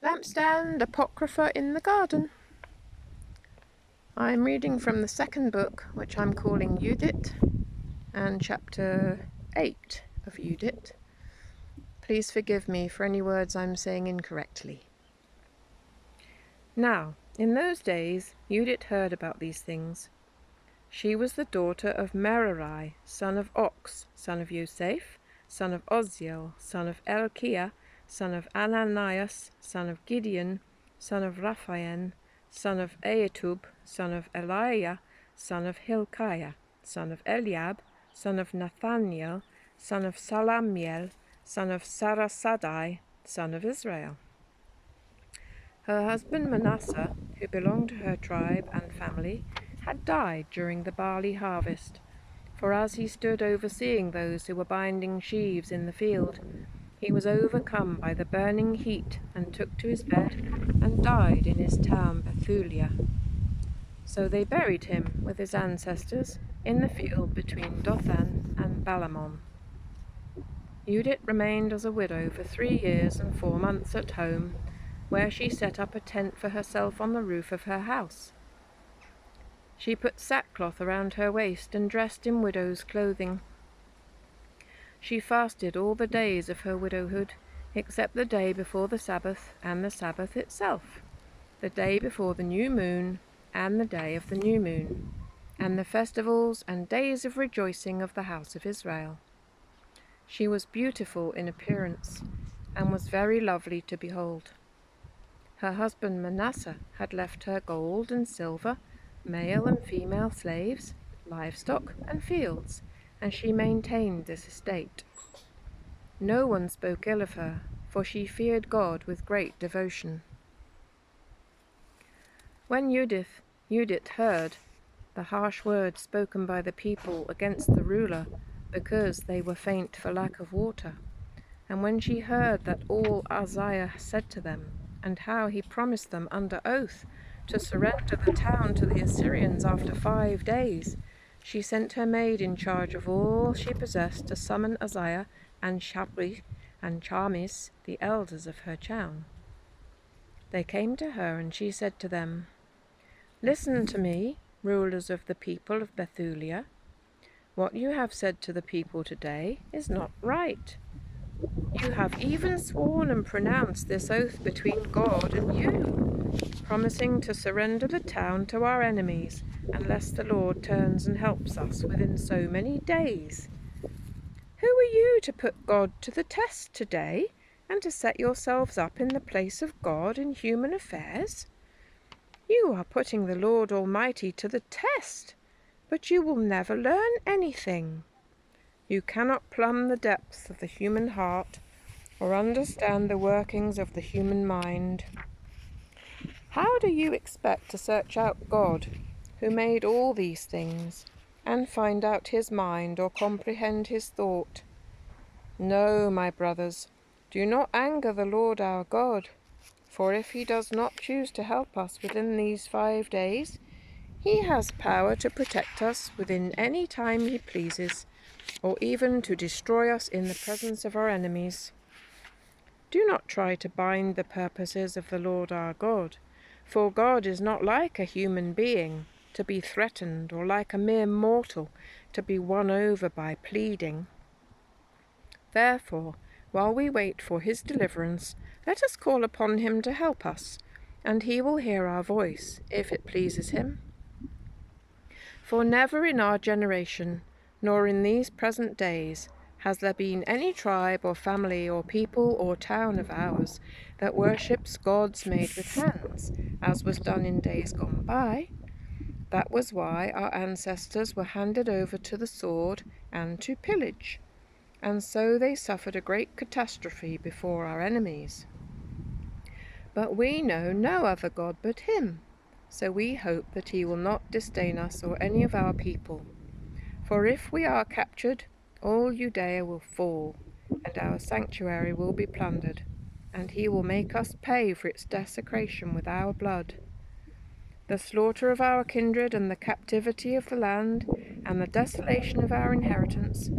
Lampstand, Apocrypha in the garden. I'm reading from the second book, which I'm calling Judith, and chapter 8 of Judith. Please forgive me for any words I'm saying incorrectly. Now, in those days, Judith heard about these things. She was the daughter of Merari, son of Ox, son of Yosef, son of Oziel, son of Elkiah, son of Ananias, son of Gideon, son of Raphael, son of Ahitub, son of Eliah, son of Hilkiah, son of Eliab, son of Nathaniel, son of Salamiel, son of Sarasadai, son of Israel. Her husband Manasseh, who belonged to her tribe and family, had died during the barley harvest, for as he stood overseeing those who were binding sheaves in the field, he was overcome by the burning heat and took to his bed and died in his town Bethulia. So they buried him with his ancestors in the field between Dothan and Balamon. Judith remained as a widow for 3 years and 4 months at home, where she set up a tent for herself on the roof of her house. She put sackcloth around her waist and dressed in widow's clothing. She fasted all the days of her widowhood, except the day before the Sabbath and the Sabbath itself, the day before the new moon and the day of the new moon, and the festivals and days of rejoicing of the house of Israel. She was beautiful in appearance, and was very lovely to behold. Her husband Manasseh had left her gold and silver, male and female slaves, livestock and fields, and she maintained this estate. No one spoke ill of her, for she feared God with great devotion. When Judith heard the harsh words spoken by the people against the ruler, because they were faint for lack of water, and when she heard that all Uzziah said to them, and how he promised them under oath to surrender the town to the Assyrians after 5 days, she sent her maid in charge of all she possessed to summon Uzziah and Shabri and Charmis, the elders of her town. They came to her, and she said to them, "Listen to me, rulers of the people of Bethulia. What you have said to the people today is not right. You have even sworn and pronounced this oath between God and you, promising to surrender the town to our enemies unless the Lord turns and helps us within so many days. Who are you to put God to the test today, and to set yourselves up in the place of God in human affairs? You are putting the Lord Almighty to the test, but you will never learn anything. You cannot plumb the depths of the human heart or understand the workings of the human mind. How do you expect to search out God, who made all these things, and find out his mind or comprehend his thought? No, my brothers, do not anger the Lord our God, for if he does not choose to help us within these 5 days, he has power to protect us within any time he pleases, or even to destroy us in the presence of our enemies. Do not try to bind the purposes of the Lord our God, for God is not like a human being to be threatened, or like a mere mortal to be won over by pleading. Therefore, while we wait for his deliverance, let us call upon him to help us, and he will hear our voice, if it pleases him. For never in our generation, nor in these present days, has there been any tribe or family or people or town of ours that worships gods made with hands, as was done in days gone by. That was why our ancestors were handed over to the sword and to pillage, and so they suffered a great catastrophe before our enemies. But we know no other God but him, so we hope that he will not disdain us or any of our people. For if we are captured, all Judea will fall, and our sanctuary will be plundered, and he will make us pay for its desecration with our blood. The slaughter of our kindred and the captivity of the land and the desolation of our inheritance,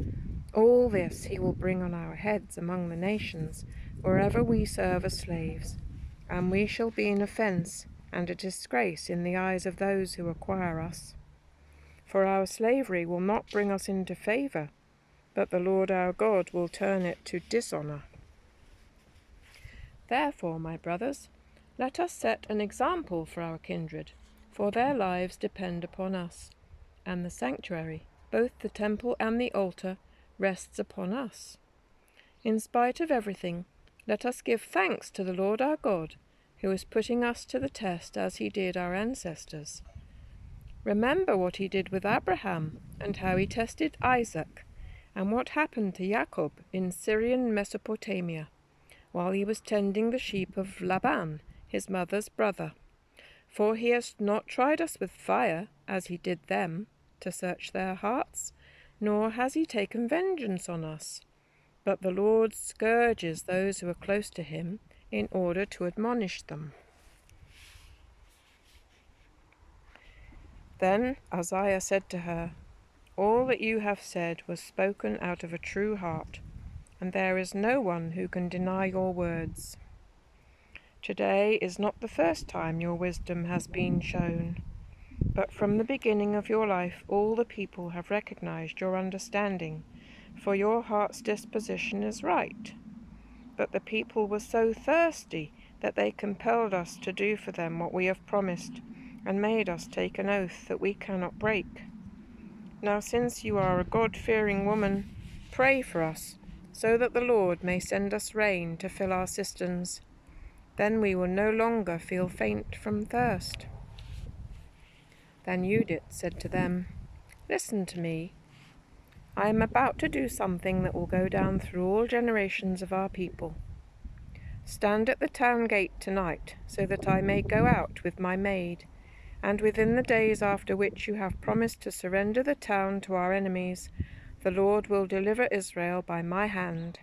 all this he will bring on our heads among the nations, wherever we serve as slaves, and we shall be an offence and a disgrace in the eyes of those who acquire us. For our slavery will not bring us into favour, but the Lord our God will turn it to dishonour. Therefore, my brothers, let us set an example for our kindred, for their lives depend upon us, and the sanctuary, both the temple and the altar, rests upon us. In spite of everything, let us give thanks to the Lord our God, who is putting us to the test as he did our ancestors. Remember what he did with Abraham, and how he tested Isaac, and what happened to Jacob in Syrian Mesopotamia, while he was tending the sheep of Laban, his mother's brother. For he has not tried us with fire, as he did them, to search their hearts, nor has he taken vengeance on us. But the Lord scourges those who are close to him, in order to admonish them. Then Uzziah said to her, "All that you have said was spoken out of a true heart, and there is no one who can deny your words. Today is not the first time your wisdom has been shown, but from the beginning of your life all the people have recognized your understanding, for your heart's disposition is right. But the people were so thirsty that they compelled us to do for them what we have promised, and made us take an oath that we cannot break. Now since you are a God-fearing woman, pray for us, so that the Lord may send us rain to fill our cisterns. Then we will no longer feel faint from thirst." Then Judith said to them, "Listen to me. I am about to do something that will go down through all generations of our people. Stand at the town gate tonight, so that I may go out with my maid, and within the days after which you have promised to surrender the town to our enemies, the Lord will deliver Israel by my hand.